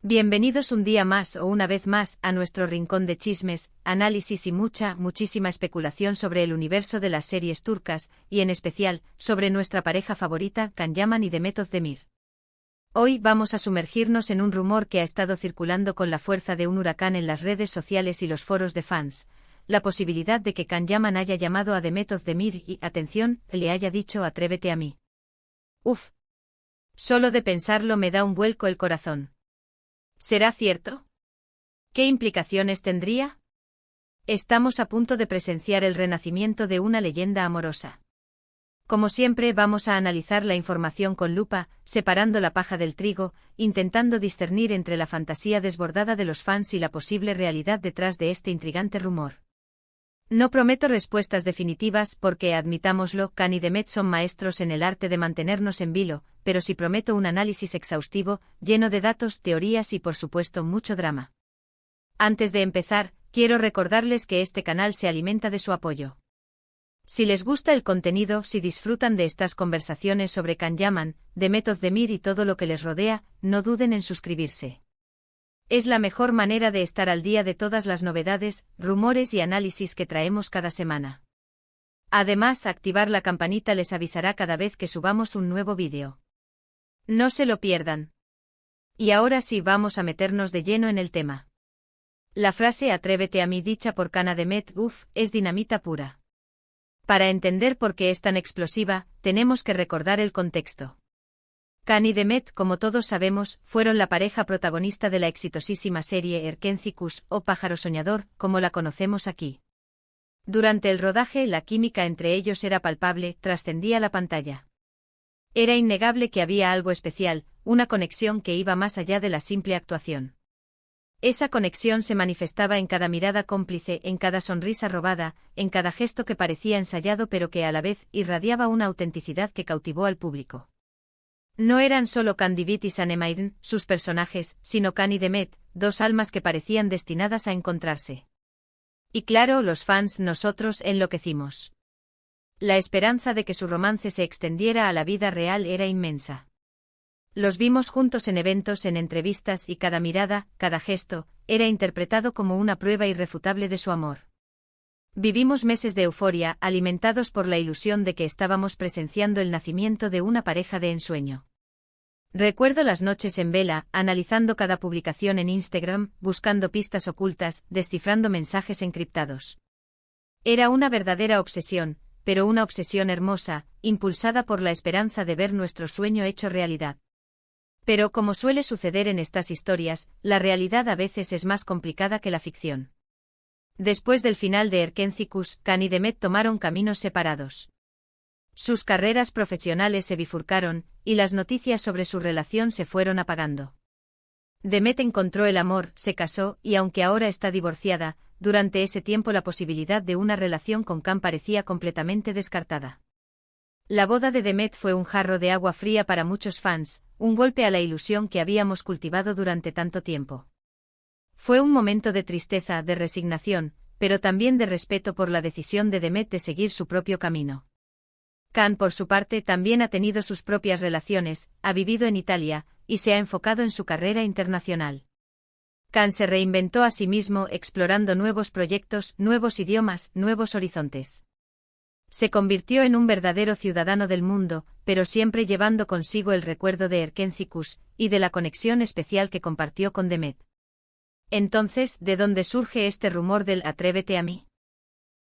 Bienvenidos un día más o una vez más a nuestro rincón de chismes, análisis y muchísima especulación sobre el universo de las series turcas, y en especial, sobre nuestra pareja favorita, Can Yaman y Demet Özdemir. Hoy vamos a sumergirnos en un rumor que ha estado circulando con la fuerza de un huracán en las redes sociales y los foros de fans, la posibilidad de que Can Yaman haya llamado a Demet Özdemir y, atención, le haya dicho «atrévete a mí». Uf. Solo de pensarlo me da un vuelco el corazón. ¿Será cierto? ¿Qué implicaciones tendría? Estamos a punto de presenciar el renacimiento de una leyenda amorosa. Como siempre, vamos a analizar la información con lupa, separando la paja del trigo, intentando discernir entre la fantasía desbordada de los fans y la posible realidad detrás de este intrigante rumor. No prometo respuestas definitivas porque, admitámoslo, Can y Demet son maestros en el arte de mantenernos en vilo, pero sí prometo un análisis exhaustivo, lleno de datos, teorías y por supuesto mucho drama. Antes de empezar, quiero recordarles que este canal se alimenta de su apoyo. Si les gusta el contenido, si disfrutan de estas conversaciones sobre Can Yaman, Demet Özdemir y todo lo que les rodea, no duden en suscribirse. Es la mejor manera de estar al día de todas las novedades, rumores y análisis que traemos cada semana. Además, activar la campanita les avisará cada vez que subamos un nuevo vídeo. No se lo pierdan. Y ahora sí vamos a meternos de lleno en el tema. La frase «atrévete a mí» dicha por Can a Demet, es dinamita pura. Para entender por qué es tan explosiva, tenemos que recordar el contexto. Can y Demet, como todos sabemos, fueron la pareja protagonista de la exitosísima serie Erkenci o Pájaro Soñador, como la conocemos aquí. Durante el rodaje, la química entre ellos era palpable, trascendía la pantalla. Era innegable que había algo especial, una conexión que iba más allá de la simple actuación. Esa conexión se manifestaba en cada mirada cómplice, en cada sonrisa robada, en cada gesto que parecía ensayado pero que a la vez irradiaba una autenticidad que cautivó al público. No eran solo Can Divit y Sanemaiden, sus personajes, sino Can y Demet, dos almas que parecían destinadas a encontrarse. Y claro, los fans, nosotros, enloquecimos. La esperanza de que su romance se extendiera a la vida real era inmensa. Los vimos juntos en eventos, en entrevistas y cada mirada, cada gesto, era interpretado como una prueba irrefutable de su amor. Vivimos meses de euforia, alimentados por la ilusión de que estábamos presenciando el nacimiento de una pareja de ensueño. Recuerdo las noches en vela, analizando cada publicación en Instagram, buscando pistas ocultas, descifrando mensajes encriptados. Era una verdadera obsesión, pero una obsesión hermosa, impulsada por la esperanza de ver nuestro sueño hecho realidad. Pero como suele suceder en estas historias, la realidad a veces es más complicada que la ficción. Después del final de Erkenci, Can y Demet tomaron caminos separados. Sus carreras profesionales se bifurcaron, y las noticias sobre su relación se fueron apagando. Demet encontró el amor, se casó, y aunque ahora está divorciada, durante ese tiempo la posibilidad de una relación con Can parecía completamente descartada. La boda de Demet fue un jarro de agua fría para muchos fans, un golpe a la ilusión que habíamos cultivado durante tanto tiempo. Fue un momento de tristeza, de resignación, pero también de respeto por la decisión de Demet de seguir su propio camino. Can, por su parte, también ha tenido sus propias relaciones, ha vivido en Italia, y se ha enfocado en su carrera internacional. Can se reinventó a sí mismo explorando nuevos proyectos, nuevos idiomas, nuevos horizontes. Se convirtió en un verdadero ciudadano del mundo, pero siempre llevando consigo el recuerdo de Erkenci y de la conexión especial que compartió con Demet. Entonces, ¿de dónde surge este rumor del «atrévete a mí»?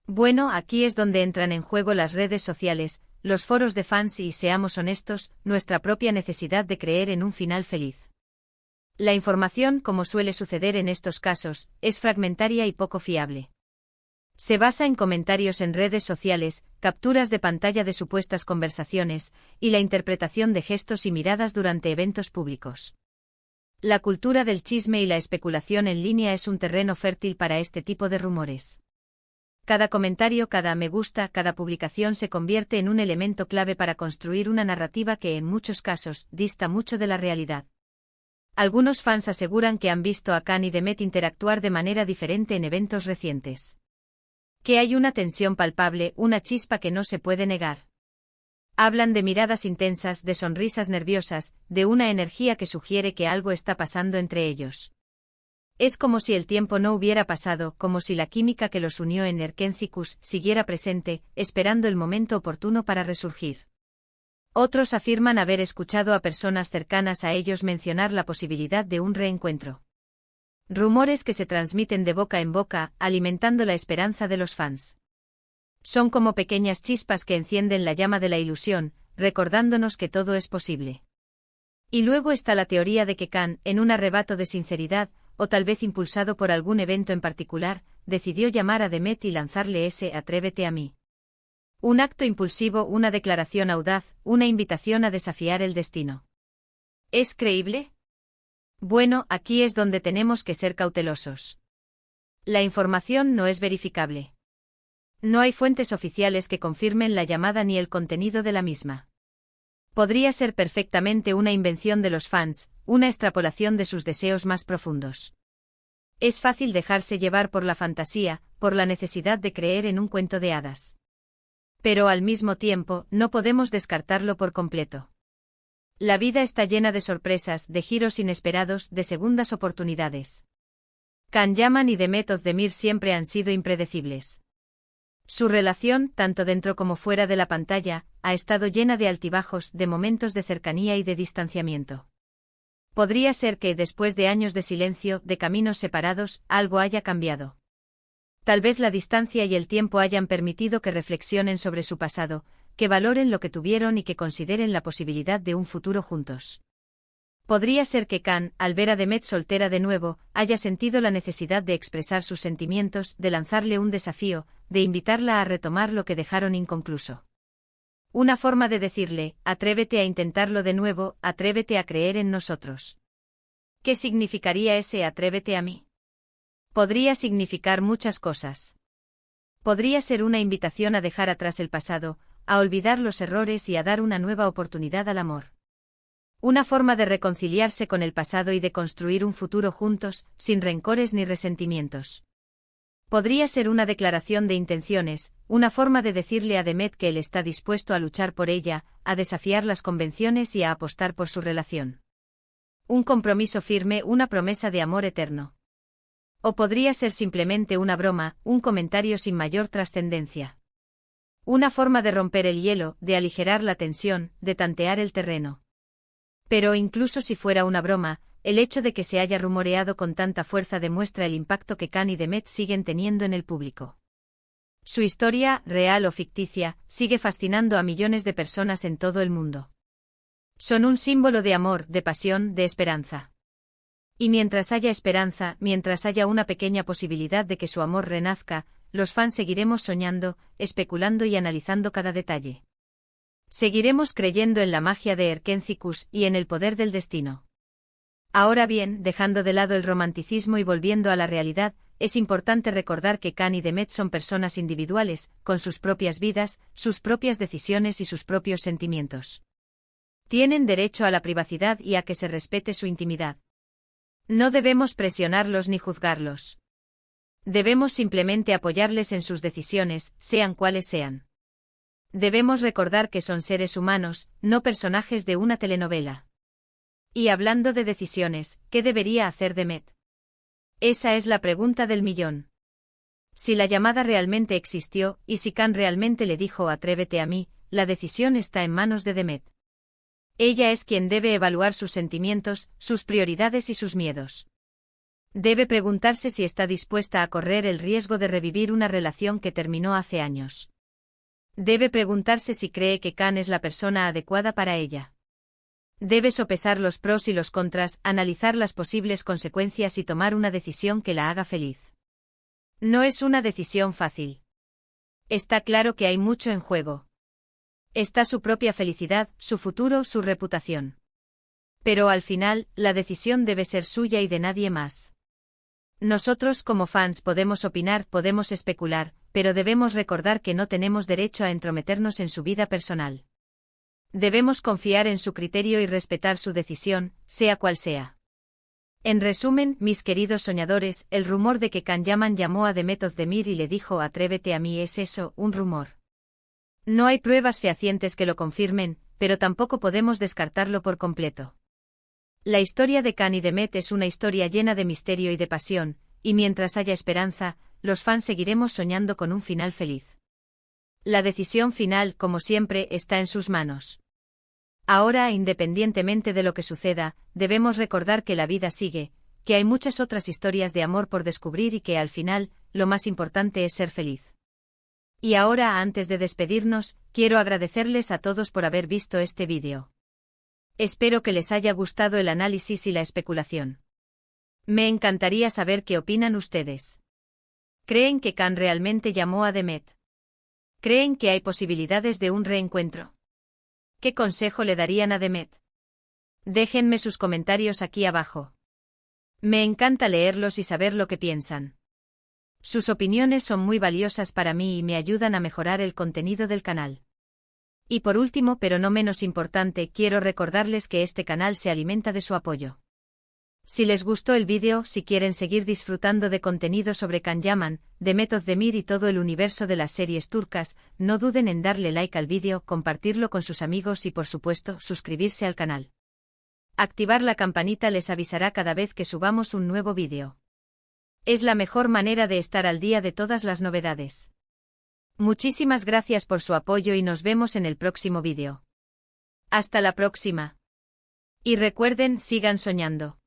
Bueno, aquí es donde entran en juego las redes sociales, los foros de fans y, seamos honestos, nuestra propia necesidad de creer en un final feliz. La información, como suele suceder en estos casos, es fragmentaria y poco fiable. Se basa en comentarios en redes sociales, capturas de pantalla de supuestas conversaciones, y la interpretación de gestos y miradas durante eventos públicos. La cultura del chisme y la especulación en línea es un terreno fértil para este tipo de rumores. Cada comentario, cada me gusta, cada publicación se convierte en un elemento clave para construir una narrativa que en muchos casos dista mucho de la realidad. Algunos fans aseguran que han visto a Can y Demet interactuar de manera diferente en eventos recientes. Que hay una tensión palpable, una chispa que no se puede negar. Hablan de miradas intensas, de sonrisas nerviosas, de una energía que sugiere que algo está pasando entre ellos. Es como si el tiempo no hubiera pasado, como si la química que los unió en Erkencicus siguiera presente, esperando el momento oportuno para resurgir. Otros afirman haber escuchado a personas cercanas a ellos mencionar la posibilidad de un reencuentro. Rumores que se transmiten de boca en boca, alimentando la esperanza de los fans. Son como pequeñas chispas que encienden la llama de la ilusión, recordándonos que todo es posible. Y luego está la teoría de que Khan, en un arrebato de sinceridad, o tal vez impulsado por algún evento en particular, decidió llamar a Demet y lanzarle ese «Atrévete a mí». Un acto impulsivo, una declaración audaz, una invitación a desafiar el destino. ¿Es creíble? Bueno, aquí es donde tenemos que ser cautelosos. La información no es verificable. No hay fuentes oficiales que confirmen la llamada ni el contenido de la misma. Podría ser perfectamente una invención de los fans, una extrapolación de sus deseos más profundos. Es fácil dejarse llevar por la fantasía, por la necesidad de creer en un cuento de hadas. Pero al mismo tiempo, no podemos descartarlo por completo. La vida está llena de sorpresas, de giros inesperados, de segundas oportunidades. Can Yaman y Demet Özdemir siempre han sido impredecibles. Su relación, tanto dentro como fuera de la pantalla, ha estado llena de altibajos, de momentos de cercanía y de distanciamiento. Podría ser que, después de años de silencio, de caminos separados, algo haya cambiado. Tal vez la distancia y el tiempo hayan permitido que reflexionen sobre su pasado, que valoren lo que tuvieron y que consideren la posibilidad de un futuro juntos. Podría ser que Khan, al ver a Demet soltera de nuevo, haya sentido la necesidad de expresar sus sentimientos, de lanzarle un desafío, de invitarla a retomar lo que dejaron inconcluso. Una forma de decirle, atrévete a intentarlo de nuevo, atrévete a creer en nosotros. ¿Qué significaría ese atrévete a mí? Podría significar muchas cosas. Podría ser una invitación a dejar atrás el pasado, a olvidar los errores y a dar una nueva oportunidad al amor. Una forma de reconciliarse con el pasado y de construir un futuro juntos, sin rencores ni resentimientos. Podría ser una declaración de intenciones, una forma de decirle a Demet que él está dispuesto a luchar por ella, a desafiar las convenciones y a apostar por su relación. Un compromiso firme, una promesa de amor eterno. O podría ser simplemente una broma, un comentario sin mayor trascendencia. Una forma de romper el hielo, de aligerar la tensión, de tantear el terreno. Pero incluso si fuera una broma, el hecho de que se haya rumoreado con tanta fuerza demuestra el impacto que Khan y Demet siguen teniendo en el público. Su historia, real o ficticia, sigue fascinando a millones de personas en todo el mundo. Son un símbolo de amor, de pasión, de esperanza. Y mientras haya esperanza, mientras haya una pequeña posibilidad de que su amor renazca, los fans seguiremos soñando, especulando y analizando cada detalle. Seguiremos creyendo en la magia de Erkencicus y en el poder del destino. Ahora bien, dejando de lado el romanticismo y volviendo a la realidad, es importante recordar que Khan y Demet son personas individuales, con sus propias vidas, sus propias decisiones y sus propios sentimientos. Tienen derecho a la privacidad y a que se respete su intimidad. No debemos presionarlos ni juzgarlos. Debemos simplemente apoyarles en sus decisiones, sean cuales sean. Debemos recordar que son seres humanos, no personajes de una telenovela. Y hablando de decisiones, ¿qué debería hacer Demet? Esa es la pregunta del millón. Si la llamada realmente existió, y si Khan realmente le dijo atrévete a mí, la decisión está en manos de Demet. Ella es quien debe evaluar sus sentimientos, sus prioridades y sus miedos. Debe preguntarse si está dispuesta a correr el riesgo de revivir una relación que terminó hace años. Debe preguntarse si cree que Khan es la persona adecuada para ella. Debe sopesar los pros y los contras, analizar las posibles consecuencias y tomar una decisión que la haga feliz. No es una decisión fácil. Está claro que hay mucho en juego. Está su propia felicidad, su futuro, su reputación. Pero al final, la decisión debe ser suya y de nadie más. Nosotros como fans podemos opinar, podemos especular, pero debemos recordar que no tenemos derecho a entrometernos en su vida personal. Debemos confiar en su criterio y respetar su decisión, sea cual sea. En resumen, mis queridos soñadores, el rumor de que Can Yaman llamó a Demet Özdemir y le dijo atrévete a mí es eso, un rumor. No hay pruebas fehacientes que lo confirmen, pero tampoco podemos descartarlo por completo. La historia de Can y Demet es una historia llena de misterio y de pasión, y mientras haya esperanza, los fans seguiremos soñando con un final feliz. La decisión final, como siempre, está en sus manos. Ahora, independientemente de lo que suceda, debemos recordar que la vida sigue, que hay muchas otras historias de amor por descubrir y que al final, lo más importante es ser feliz. Y ahora, antes de despedirnos, quiero agradecerles a todos por haber visto este vídeo. Espero que les haya gustado el análisis y la especulación. Me encantaría saber qué opinan ustedes. ¿Creen que Can realmente llamó a Demet? ¿Creen que hay posibilidades de un reencuentro? ¿Qué consejo le darían a Demet? Déjenme sus comentarios aquí abajo. Me encanta leerlos y saber lo que piensan. Sus opiniones son muy valiosas para mí y me ayudan a mejorar el contenido del canal. Y por último, pero no menos importante, quiero recordarles que este canal se alimenta de su apoyo. Si les gustó el vídeo, si quieren seguir disfrutando de contenido sobre Can Yaman, Demet Özdemir y todo el universo de las series turcas, no duden en darle like al vídeo, compartirlo con sus amigos y por supuesto, suscribirse al canal. Activar la campanita les avisará cada vez que subamos un nuevo vídeo. Es la mejor manera de estar al día de todas las novedades. Muchísimas gracias por su apoyo y nos vemos en el próximo vídeo. Hasta la próxima. Y recuerden, sigan soñando.